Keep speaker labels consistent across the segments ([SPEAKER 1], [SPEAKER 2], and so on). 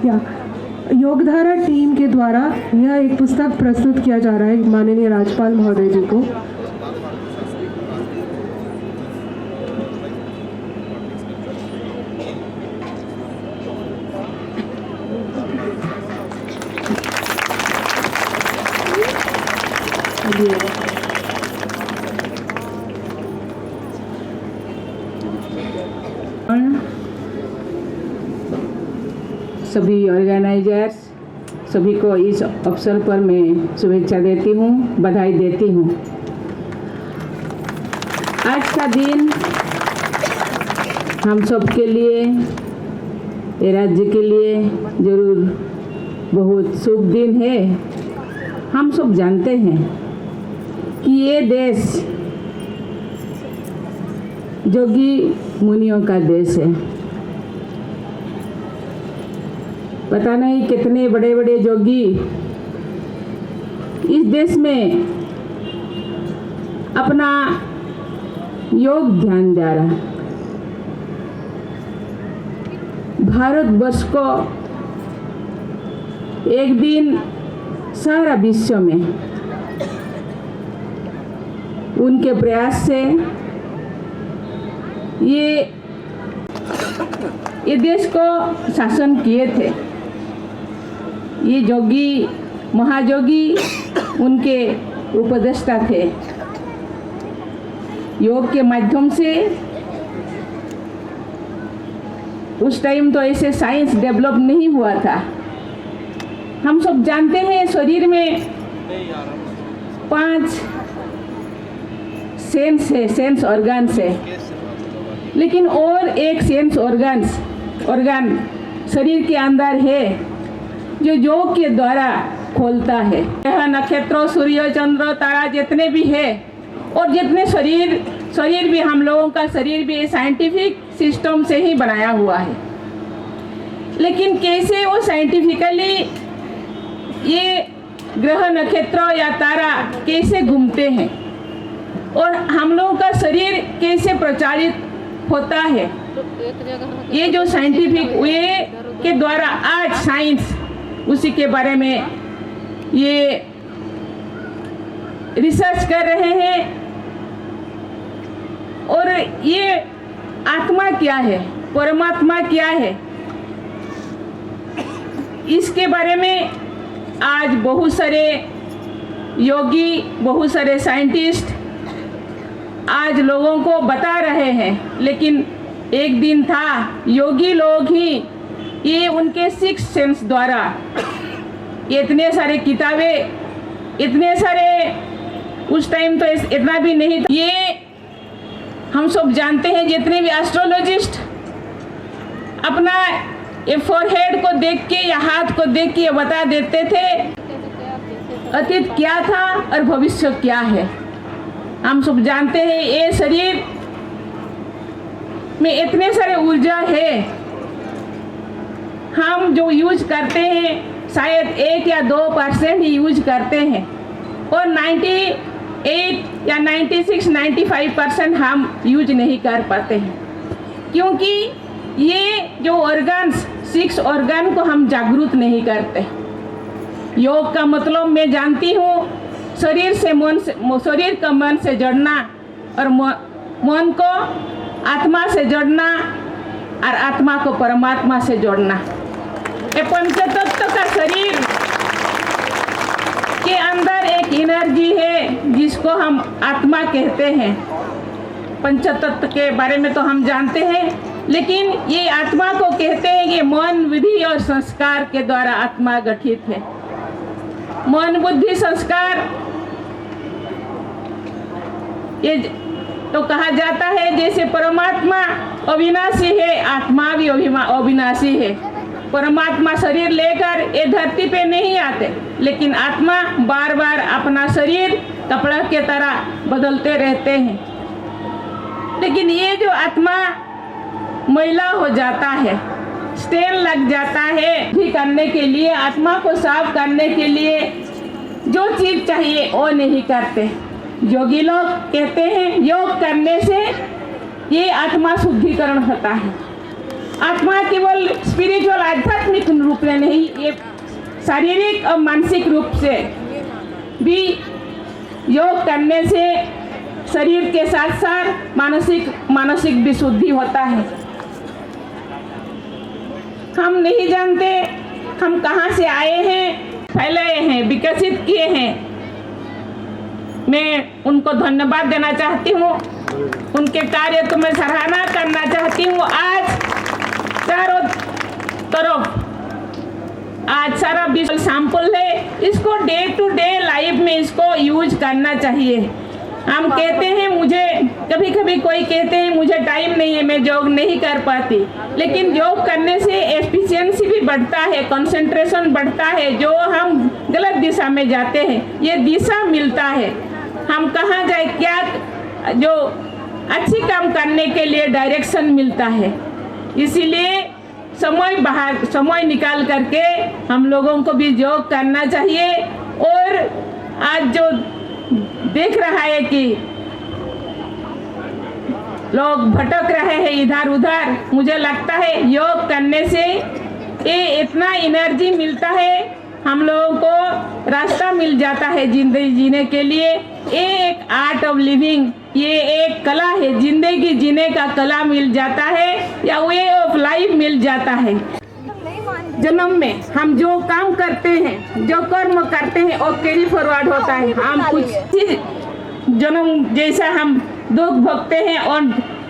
[SPEAKER 1] या योगधारा टीम के द्वारा यह एक पुस्तक प्रस्तुत किया जा रहा है माननीय राज्यपाल महोदय जी को।
[SPEAKER 2] सभी ऑर्गेनाइजर्स, सभी को इस अवसर पर मैं शुभेच्छा देती हूँ, बधाई देती हूँ। आज का दिन हम सब के लिए, ये राज्य के लिए जरूर बहुत शुभ दिन है। हम सब जानते हैं कि ये देश जोगी मुनियों का देश है। पता नहीं कितने बड़े बड़े जोगी इस देश में अपना योग ध्यान दे रहा है। भारतवर्ष को एक दिन सारा विश्व में उनके प्रयास से ये देश को शासन किए थे। ये जोगी महाजोगी उनके उपदेष्टा थे। योग के माध्यम से उस टाइम तो ऐसे साइंस डेवलप नहीं हुआ था। हम सब जानते हैं शरीर में 5 सेंस है, सेंस ऑर्गन्स है, लेकिन और एक सेंस ऑर्गन शरीर के अंदर है जो योग के द्वारा खोलता है। यह नक्षत्र, सूर्य, चंद्र, तारा जितने भी है और जितने शरीर भी, हम लोगों का शरीर भी साइंटिफिक सिस्टम से ही बनाया हुआ है। लेकिन कैसे वो साइंटिफिकली ये ग्रह, नक्षत्र या तारा कैसे घूमते हैं और हम लोगों का शरीर कैसे प्रचारित होता है, ये जो साइंटिफिक वे के द्वारा आज साइंस उसी के बारे में ये रिसर्च कर रहे हैं। और ये आत्मा क्या है, परमात्मा क्या है, इसके बारे में आज बहुत सारे योगी, बहुत सारे साइंटिस्ट आज लोगों को बता रहे हैं। लेकिन एक दिन था योगी लोग ही ये उनके 6 सेंस द्वारा इतने सारे किताबें, इतने सारे, उस टाइम तो इतना भी नहीं था। ये हम सब जानते हैं, जितने भी एस्ट्रोलॉजिस्ट अपना ये फोरहेड को देख के या हाथ को देख के बता देते थे अतीत क्या था और भविष्य क्या है। हम सब जानते हैं ये शरीर में इतने सारे ऊर्जा है, हम जो यूज करते हैं शायद 1 या 2% ही यूज करते हैं और 98 या 96, 95% हम यूज नहीं कर पाते हैं, क्योंकि ये जो ऑर्गन्स, 6 ऑर्गन को हम जागरूक नहीं करते। योग का मतलब मैं जानती हूँ शरीर का मन से जोड़ना और मन को आत्मा से जोड़ना और आत्मा को परमात्मा से जोड़ना। ये पंचतत्व का शरीर के अंदर एक एनर्जी है जिसको हम आत्मा कहते हैं। पंचतत्व के बारे में तो हम जानते हैं, लेकिन ये आत्मा को कहते हैं कि मन, विधि और संस्कार के द्वारा आत्मा गठित है। मन, बुद्धि, संस्कार, ये तो कहा जाता है जैसे परमात्मा अविनाशी है, आत्मा भी अविनाशी है। परमात्मा शरीर लेकर ये धरती पे नहीं आते, लेकिन आत्मा बार बार अपना शरीर कपड़ा के तरह बदलते रहते हैं। लेकिन ये जो आत्मा मैला हो जाता है, स्टेन लग जाता है, भी करने के लिए, आत्मा को साफ करने के लिए जो चीज चाहिए वो नहीं करते। योगी लोग कहते हैं योग करने से ये आत्मा शुद्धिकरण होता है। आत्मा केवल स्पिरिचुअल आध्यात्मिक रूप में नहीं, ये शारीरिक और मानसिक रूप से भी योग करने से शरीर के साथ साथ मानसिक विशुद्धि होता है। हम नहीं जानते हम कहाँ से आए हैं, फैलाए हैं, विकसित किए हैं। मैं उनको धन्यवाद देना चाहती हूँ, उनके कार्य को मैं सराहना करना चाहती हूँ। आज चारों तरफ आज सारा विश्व सैंपल है, इसको डे टू डे लाइफ में इसको यूज करना चाहिए। हम कहते हैं मुझे कभी कभी कोई कहते हैं मुझे टाइम नहीं है, मैं योग नहीं कर पाती, लेकिन योग करने से एफिशिएंसी भी बढ़ता है, कंसंट्रेशन बढ़ता है। जो हम गलत दिशा में जाते हैं ये दिशा मिलता है, हम कहाँ जाए क्या जो अच्छी काम करने के लिए डायरेक्शन मिलता है। इसीलिए समय निकाल करके हम लोगों को भी योग करना चाहिए। और आज जो देख रहा है कि लोग भटक रहे हैं इधर उधर, मुझे लगता है योग करने से ये इतना एनर्जी मिलता है, हम लोगों को रास्ता मिल जाता है जिंदगी जीने के लिए। ये एक आर्ट ऑफ लिविंग, ये एक कला है, जिंदगी जीने का कला मिल जाता है या वे ऑफ लाइफ मिल जाता है। जन्म में हम जो काम करते हैं, जो कर्म करते हैं वो कैरी फॉरवर्ड होता है। हम कुछ चीज जन्म जैसा हम दुख भोगते हैं और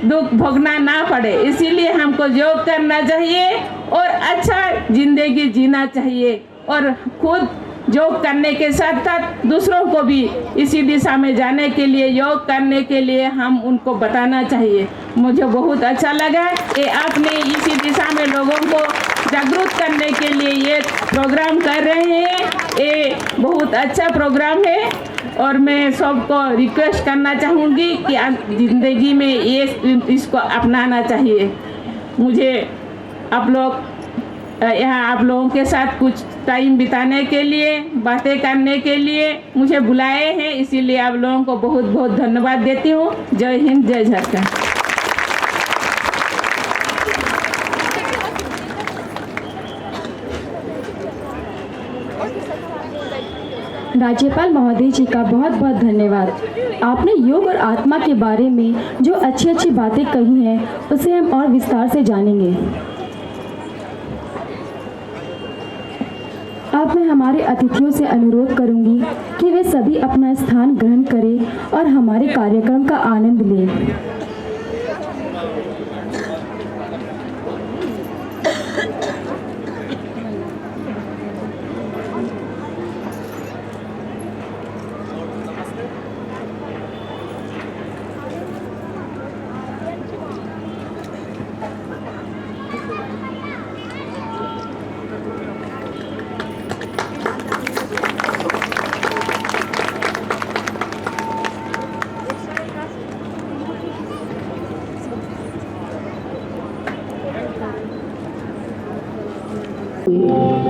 [SPEAKER 2] दुख भोगना ना पड़े, इसीलिए हमको योग करना चाहिए और अच्छा जिंदगी जीना चाहिए। और खुद योग करने के साथ साथ दूसरों को भी इसी दिशा में जाने के लिए, योग करने के लिए हम उनको बताना चाहिए। मुझे बहुत अच्छा लगा कि आपने इसी दिशा में लोगों को जागरूक करने के लिए ये प्रोग्राम कर रहे हैं। ये बहुत अच्छा प्रोग्राम है और मैं सबको रिक्वेस्ट करना चाहूँगी कि ज़िंदगी में ये इसको अपनाना चाहिए। मुझे आप लोग यहाँ आप लोगों के साथ कुछ टाइम बिताने के लिए, बातें करने के लिए मुझे बुलाए हैं, इसीलिए आप लोगों को बहुत बहुत धन्यवाद देती हूँ। जय हिंद, जय झारखंड।
[SPEAKER 3] राज्यपाल महोदय जी का बहुत बहुत धन्यवाद। आपने योग और आत्मा के बारे में जो अच्छी अच्छी बातें कही हैं उसे हम और विस्तार से जानेंगे। अब मैं हमारे अतिथियों से अनुरोध करूंगी कि वे सभी अपना स्थान ग्रहण करें और हमारे कार्यक्रम का आनंद लें।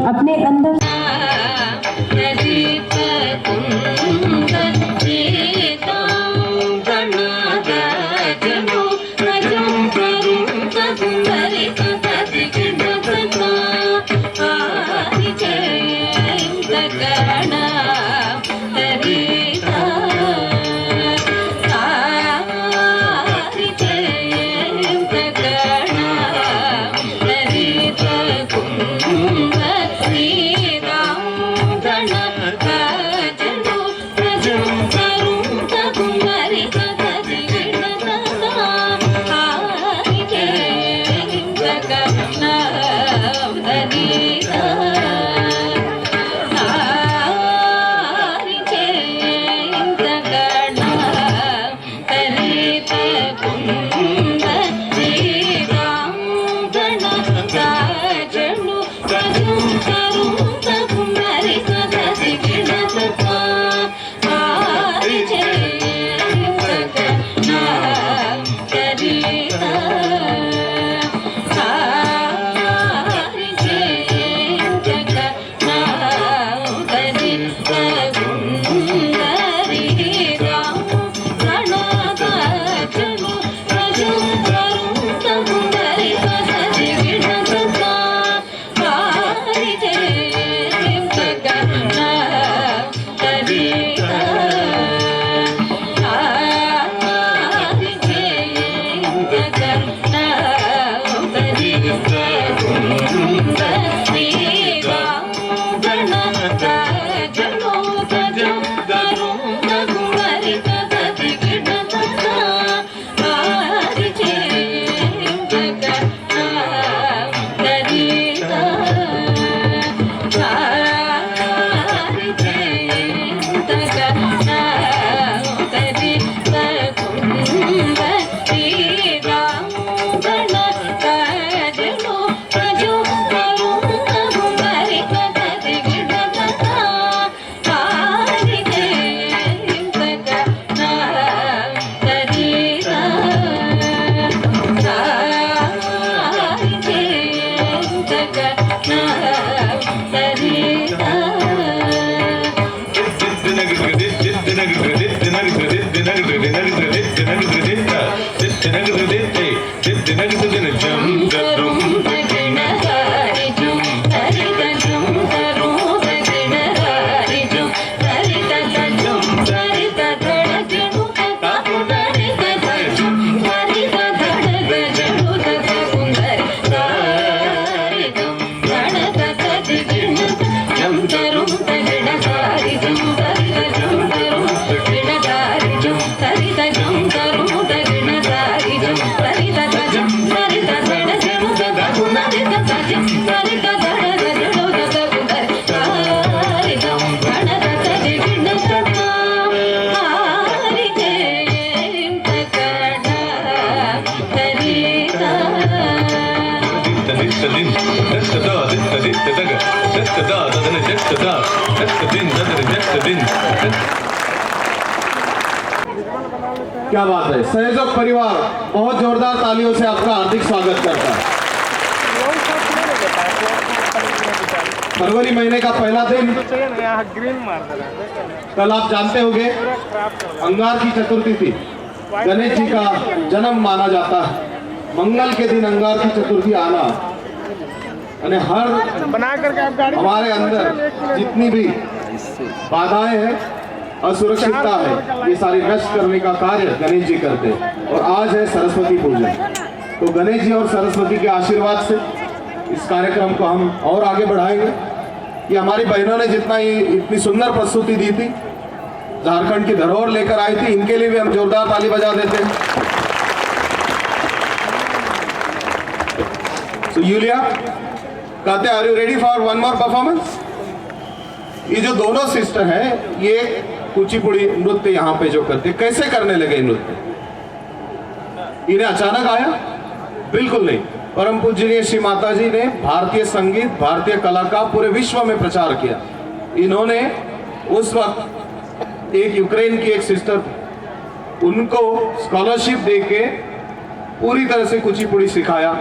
[SPEAKER 3] अपने अंदर
[SPEAKER 4] Thank you. क्या बात है। संयोजक परिवार बहुत जोरदार तालियों से आपका हार्दिक स्वागत करता है। फरवरी महीने का पहला दिन, कल आप जानते होंगे अंगार की चतुर्थी थी। गणेश जी का जन्म माना जाता है। मंगल के दिन अंगार की चतुर्थी आना यानी हर हमारे अंदर जितनी भी बाधाएं हैं, असुरक्षितता है, ये सारी नष्ट करने का कार्य गणेश जी करते हैं। और आज है सरस्वती पूजन, तो गणेश जी और सरस्वती के आशीर्वाद से इस कार्यक्रम को हम और आगे बढ़ाएंगे। ये हमारी बहनों ने जितना ही इतनी सुंदर प्रस्तुति दी थी, झारखंड की धरोहर लेकर आई थी, इनके लिए भी हम जोरदार ताली बजा देते हैं। So यूलिया कहते हैं, are you ready for one more performance? ये जो दोनों सिस्टर हैं, ये कुचिपुड़ी नृत्य यहाँ पे जो करते, कैसे करने लगे नृत्य? इन्हें अचानक आया? बिल्कुल नहीं। परम पूजनीय श्री माता जी ने भारतीय संगीत, भारतीय कला का पूरे विश्व में प्रचार किया। इन्होंने उस वक्त एक यूक्रेन की एक सिस्टर, उनको स्कॉलरशिप देके पूरी तरह से कुचिपुड़ी सिखाया।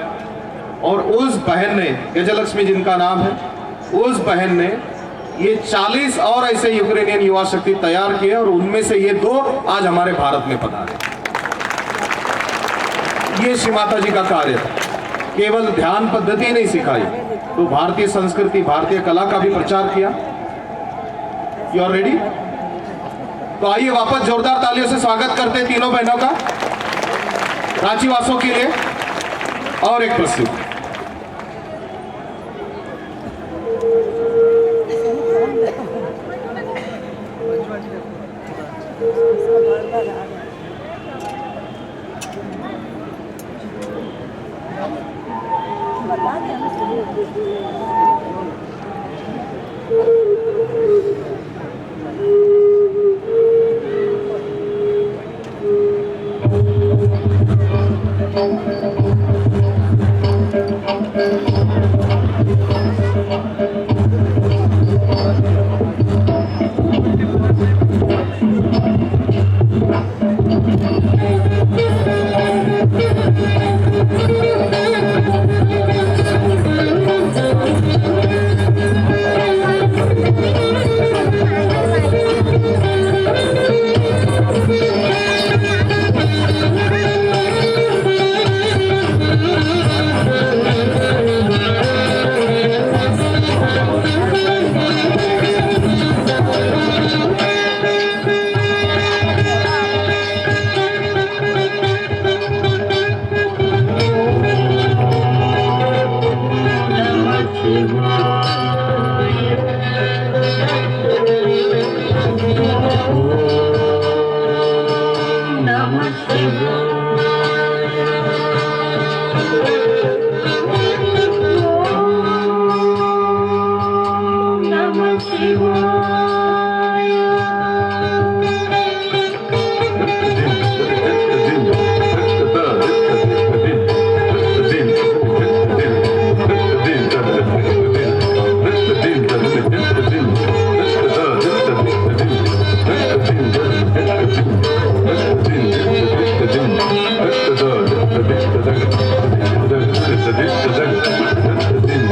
[SPEAKER 4] और उस बहन ने, गजलक्ष्मी जिनका नाम है, उस बहन ने ये 40 और ऐसे यूक्रेनियन युवा शक्ति तैयार किए और उनमें से ये 2 आज हमारे भारत में पधारे। ये श्री माता जी का कार्य था। केवल ध्यान पद्धति नहीं सिखाई, तो भारतीय संस्कृति, भारतीय कला का भी प्रचार किया। You are ready? तो आइए वापस जोरदार तालियों से स्वागत करते हैं तीनों बहनों का रांची वासियों के लिए। और एक प्रस्तुति
[SPEAKER 5] This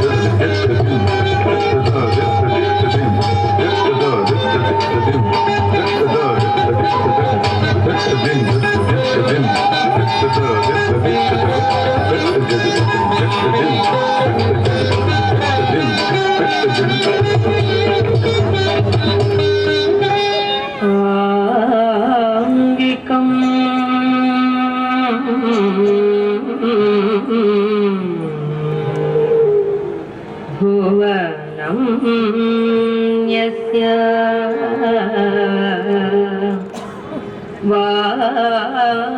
[SPEAKER 5] आंगिकम् भुवनं यस्य वाचिकं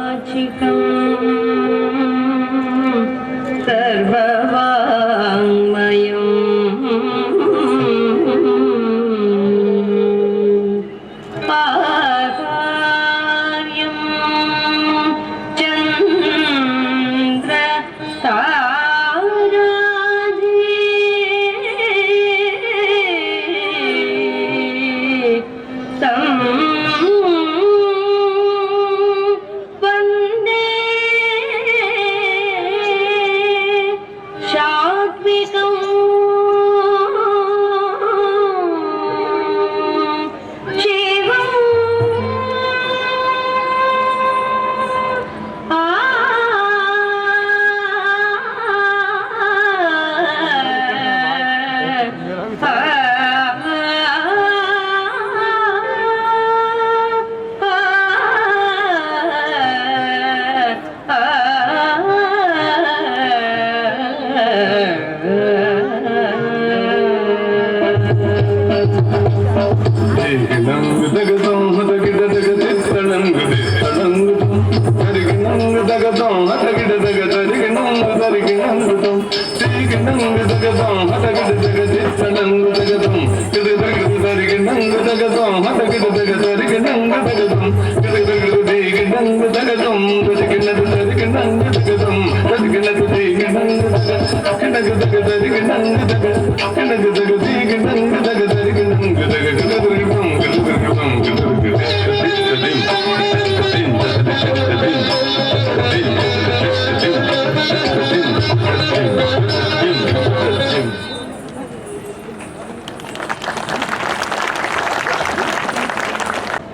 [SPEAKER 5] सर्ववाङ्मयम् आकार्यं चन्द्र तारादि तं वन्दे सात्विकम् शिवम्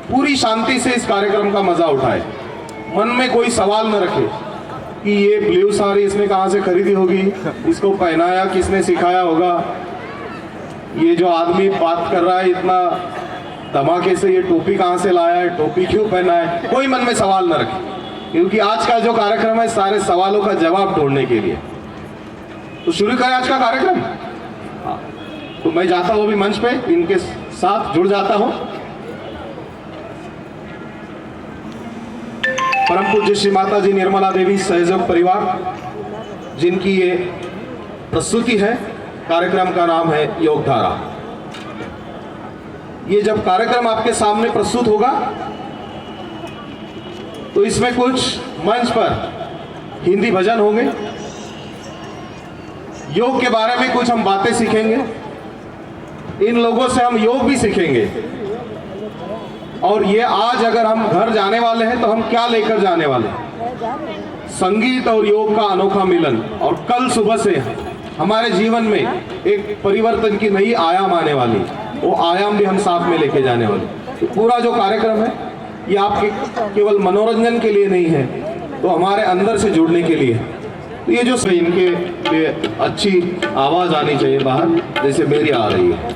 [SPEAKER 4] पूरी शांति से इस कार्यक्रम का मजा उठाए, मन में कोई सवाल न रखे कि ये ब्लू साड़ी इसने कहाँ से खरीदी होगी, इसको पहनाया किसने सिखाया होगा, ये जो आदमी बात कर रहा है इतना धमाके से, ये टोपी कहाँ से लाया है, टोपी क्यों पहना है, कोई मन में सवाल न रखे, क्योंकि आज का जो कार्यक्रम है सारे सवालों का जवाब ढूंढने के लिए। तो शुरू करें आज का कार्यक्रम। हाँ, तो मैं जाता हूँ अभी मंच पे, इनके साथ जुड़ जाता हूँ। परम पूज्य श्री माता जी निर्मला देवी सहयोग परिवार, जिनकी ये प्रस्तुति है, कार्यक्रम का नाम है योगधारा। ये जब कार्यक्रम आपके सामने प्रस्तुत होगा तो इसमें कुछ मंच पर हिंदी भजन होंगे, योग के बारे में कुछ हम बातें सीखेंगे, इन लोगों से हम योग भी सीखेंगे, और ये आज अगर हम घर जाने वाले हैं तो हम क्या लेकर जाने वाले हैं, संगीत और योग का अनोखा मिलन, और कल सुबह से हमारे जीवन में एक परिवर्तन की नई आयाम आने वाली, वो आयाम भी हम साथ में लेके जाने वाले। तो पूरा जो कार्यक्रम है ये आपके केवल मनोरंजन के लिए नहीं है, तो हमारे अंदर से जुड़ने के लिए। तो ये जो इनके लिए अच्छी आवाज आनी चाहिए बाहर, जैसे मेरी आ रही है।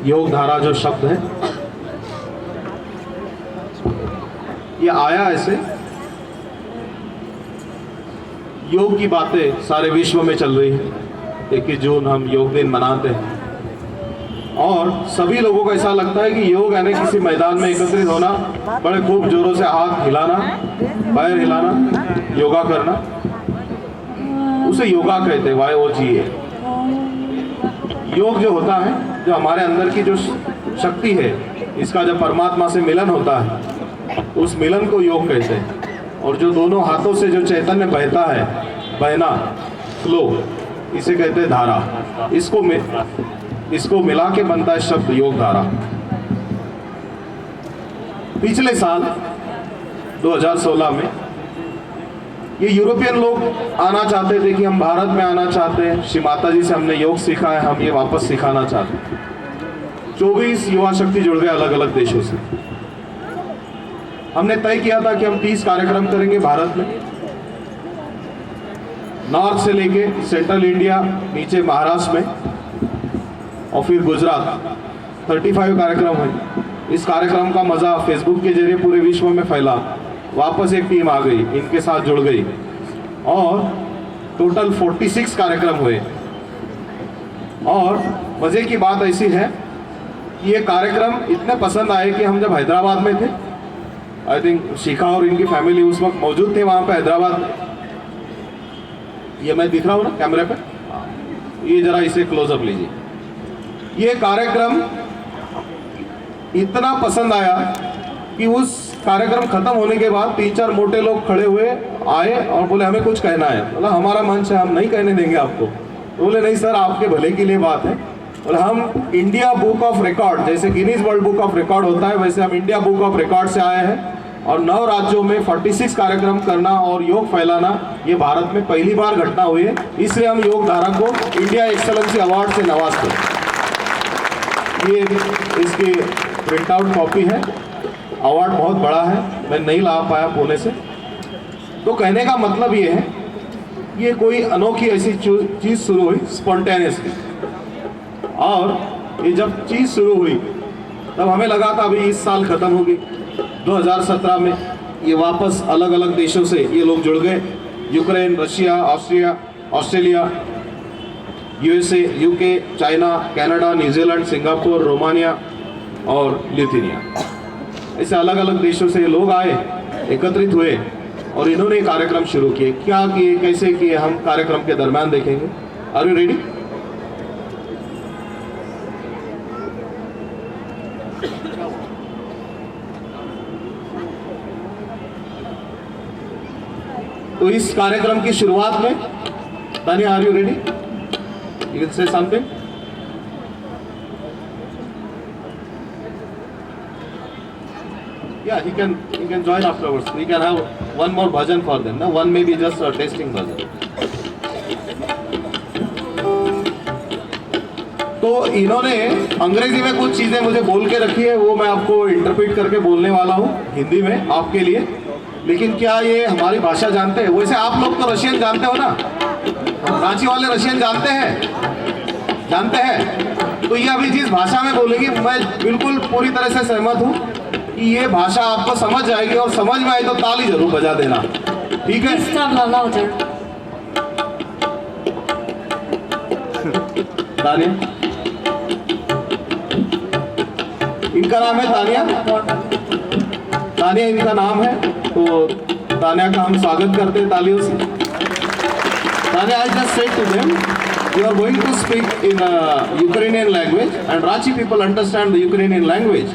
[SPEAKER 4] योग धारा जो शब्द है ये आया ऐसे, योग की बातें सारे विश्व में चल रही है। 21 जून हम योग दिन मनाते हैं और सभी लोगों को ऐसा लगता है कि योग यानी किसी मैदान में एकत्रित होना, बड़े खूब जोरों से हाथ हिलाना, पैर हिलाना, योगा करना, उसे योगा कहते हैं। YOGA। योग जो होता है, जो हमारे अंदर की जो शक्ति है, इसका जब परमात्मा से मिलन होता है उस मिलन को योग कहते हैं। और जो दोनों हाथों से जो चैतन्य बहता है, बहना, फ्लो, इसे कहते हैं धारा। इसको मिला के बनता है शब्द योग धारा। पिछले साल 2016 में ये यूरोपियन लोग आना चाहते थे कि हम भारत में आना चाहते हैं, श्री माता जी से हमने योग सीखा है, हम ये वापस सिखाना चाहते हैं। 24 युवा शक्ति जुड़ गए अलग अलग देशों से। हमने तय किया था कि हम 30 कार्यक्रम करेंगे भारत में, नॉर्थ से लेके सेंट्रल इंडिया, नीचे महाराष्ट्र में और फिर गुजरात। 35 कार्यक्रम हुए। इस कार्यक्रम का मज़ा फेसबुक के जरिए पूरे विश्व में फैला। वापस एक टीम आ गई, इनके साथ जुड़ गई और टोटल 46 कार्यक्रम हुए। और मज़े की बात ऐसी है कि ये कार्यक्रम इतने पसंद आए कि हम जब हैदराबाद में थे, आई थिंक शिखा और इनकी फैमिली उस वक्त मौजूद थे वहाँ पे हैदराबाद में। ये मैं दिख रहा हूँ ना कैमरे पे, ये जरा इसे क्लोजअप लीजिए। ये कार्यक्रम इतना पसंद आया कि उस कार्यक्रम खत्म होने के बाद 3-4 मोटे लोग खड़े हुए आए और बोले हमें कुछ कहना है। बोला हमारा मंच है, हम नहीं कहने देंगे आपको। बोले नहीं सर, आपके भले के लिए बात है। बोले हम इंडिया बुक ऑफ रिकॉर्ड, जैसे Guinness world book of record होता है वैसे हम इंडिया बुक ऑफ रिकॉर्ड से आए हैं और 9 राज्यों में 46 कार्यक्रम करना और योग फैलाना ये भारत में पहली बार घटना हुई है। इसलिए हम योग धारा को इंडिया एक्सेलेंसी अवार्ड से नवाजते हैं। ये इसकी प्रिंट आउट कॉपी है। अवार्ड बहुत बड़ा है, मैं नहीं ला पाया पुणे से। तो कहने का मतलब ये है, ये कोई अनोखी ऐसी चीज़ शुरू हुई स्पॉन्टेनियसली। और ये जब चीज़ शुरू हुई तब हमें लगा था अभी इस साल ख़त्म होगी। 2017 में ये वापस अलग अलग देशों से ये लोग जुड़ गए। Ukraine, Russia, Australia, USA, UK, China, Canada, New Zealand, Singapore, Romania और लिथुनिया, ऐसे अलग अलग देशों से लोग आए, एकत्रित हुए और इन्होंने कार्यक्रम शुरू किए। क्या किए, कैसे किए, हम कार्यक्रम के दरम्यान देखेंगे। Are you ready? तो इस कार्यक्रम की शुरुआत में Tania, are you ready? You can say something. Yeah, he can join afterwards. We can have one more bhajan for them. No, one may be just a tasting bhajan. तो इन्होंने अंग्रेजी में कुछ चीजें मुझे बोल के रखी है, वो मैं आपको इंटरप्रेट करके बोलने वाला हूँ हिंदी में आपके लिए। लेकिन क्या ये हमारी भाषा जानते हैं? वैसे आप लोग तो रशियन जानते हो ना, रांची वाले रशियन जानते हैं। तो ये अभी जिस भाषा में बोलेंगी मैं बिल्कुल पूरी तरह से सहमत हूँ कि ये भाषा आपको समझ जाएगी और समझ में आए तो ताली जरूर बजा देना, ठीक है? तानिया, इनका नाम है तानिया इनका नाम है। तो तानिया का हम स्वागत करते हैं तालियों से। Tania, I just said to them, you are going to speak in Ukrainian language and Ranchi people understand the Ukrainian language.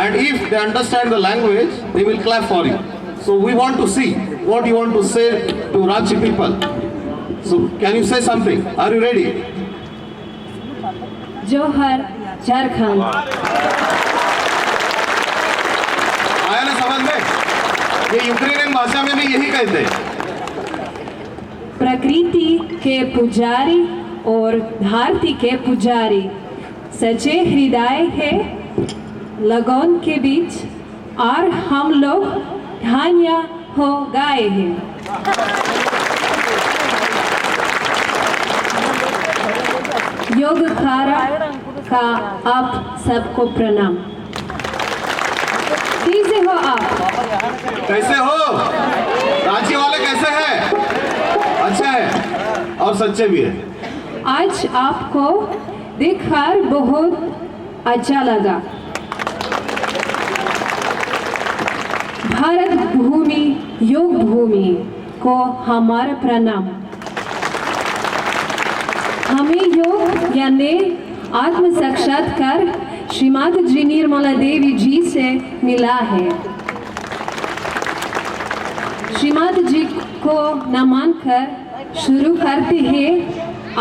[SPEAKER 4] And if they understand the language, they will clap for you. So we want to see what you want to say to Ranchi people. So can you say something? Are you ready?
[SPEAKER 3] जोहर झारखंड।
[SPEAKER 4] आया ना समझ में? ये Ukrainian भाषा में भी यही कहते हैं।
[SPEAKER 6] प्रकृति के पुजारी और धरती के पुजारी, सच्चे हृदय है लगन के बीच, और हम लोग धन्य हो गए हैं। योग धारा का आप सबको प्रणाम। कैसे हो आप?
[SPEAKER 4] कैसे हो? रांची वाले कैसे हैं? अच्छे हैं और सच्चे भी हैं।
[SPEAKER 6] आज आपको देखकर बहुत अच्छा लगा। भारत भूमि योग भूमि को हमारा प्रणाम। हमें योग यानी आत्म साक्षात्कार श्रीमती जी निर्मला देवी जी से मिला है। श्रीमती जी को नमन कर शुरू करते हैं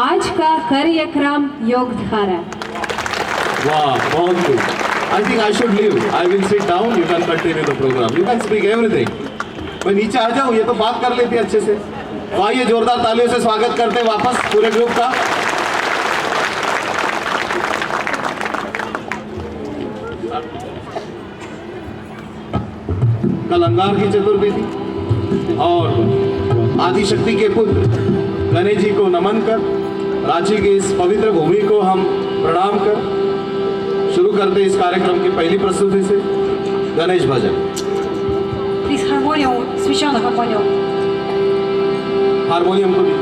[SPEAKER 6] आज का कार्यक्रम योग धारा।
[SPEAKER 4] वाह, बहुत good. I think I should leave. I will sit down. You can continue the program. You can speak everything. मैं नीचे आ जाऊँ, ये तो बात कर लेती अच्छे से। तो आइए जोरदार तालियों से स्वागत करते हैं वापस पूरे ग्रुप का। कल अंगार की चतुर्वेदी और आदिशक्ति के पुत्र गणेश जी को नमन कर रांची की इस पवित्र भूमि को हम प्रणाम कर शुरू करते इस कार्यक्रम की पहली प्रस्तुति से गणेश भजन।
[SPEAKER 7] Please harmonium, switch on the harmonium.
[SPEAKER 4] Harmonium को भी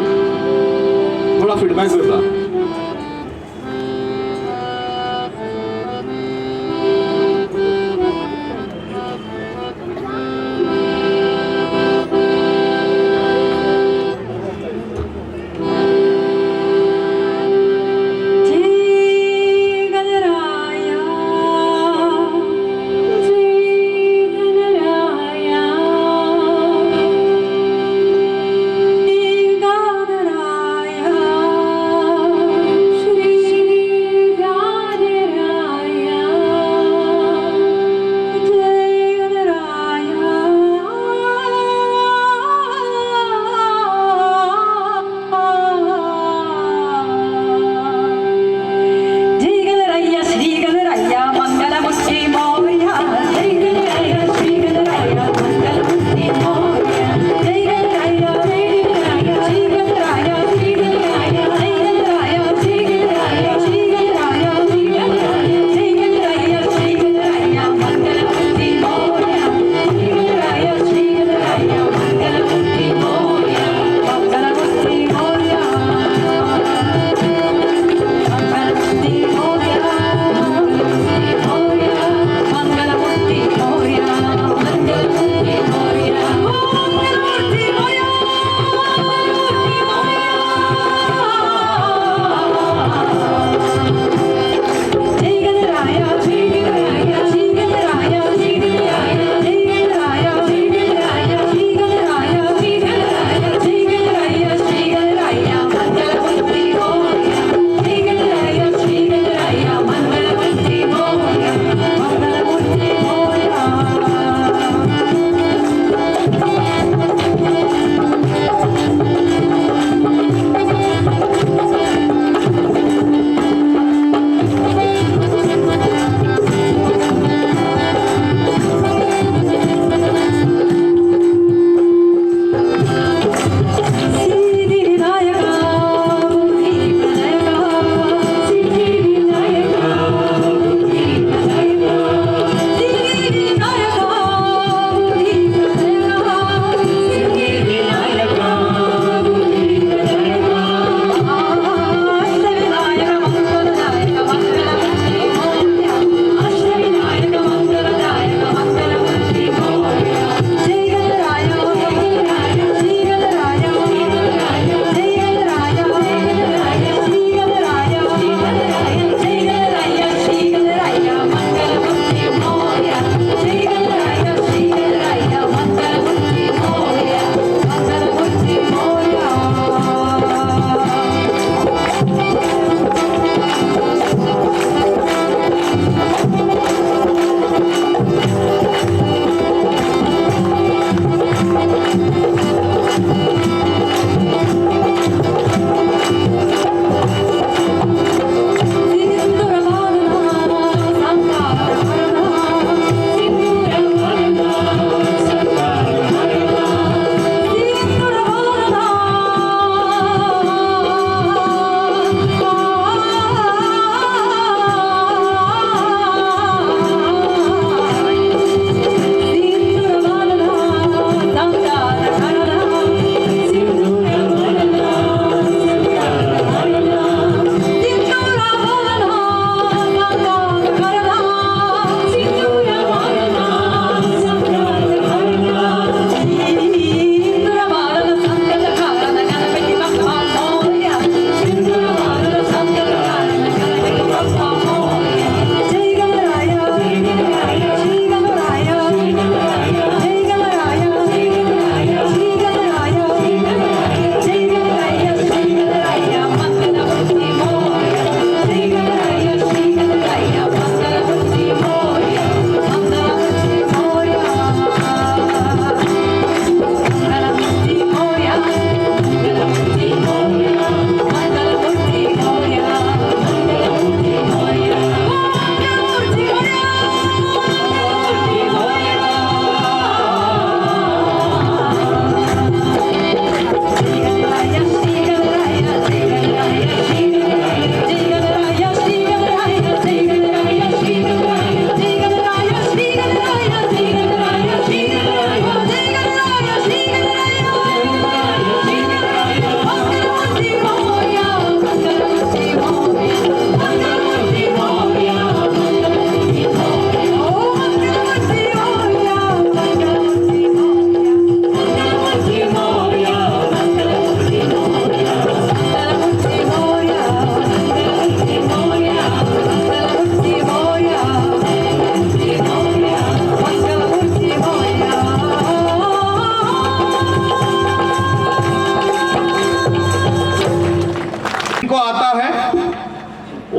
[SPEAKER 4] थोड़ा फीडबैक देता।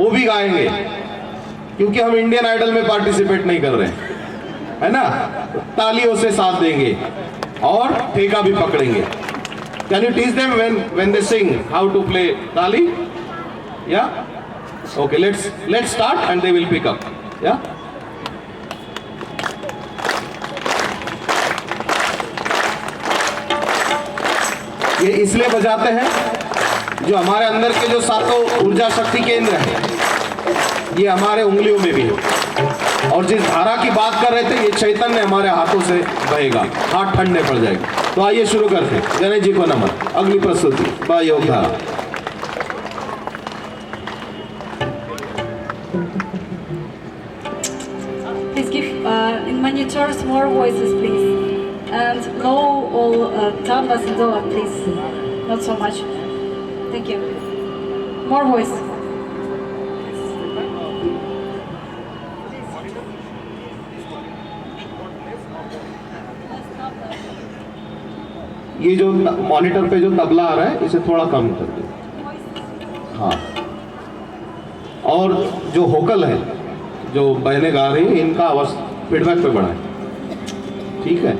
[SPEAKER 4] वो भी गाएंगे, क्योंकि हम इंडियन आइडल में पार्टिसिपेट नहीं कर रहे हैं, है ना। तालियों से साथ देंगे और ठेका भी पकड़ेंगे। Can you teach them when they sing how to play ताली? Yeah okay, let's start and they will pick up. या ये इसलिए बजाते हैं, जो हमारे अंदर के जो सातों ऊर्जा शक्ति केंद्र हैं, ये हमारे उंगलियों में भी है। और जिस धारा की बात कर रहे थे, ये चैतन्य हमारे हाथों से बहेगा, हाथ ठंडे पड़ जाएंगे। तो आइए शुरू करते हैं। गणेश जी को नमन। अगली प्रस्तुति बा योग धारा।
[SPEAKER 7] Please give in monitors more voices, please. And low all tablas and lower, please. Not so much. Thank you. More voice.
[SPEAKER 4] ये जो मॉनिटर पे जो तबला आ रहा है, इसे थोड़ा कम कर दो। हाँ, और जो होकल है, जो बहने गा रही है, इनका आवाज फीडबैक पे बढ़ाएं, ठीक है।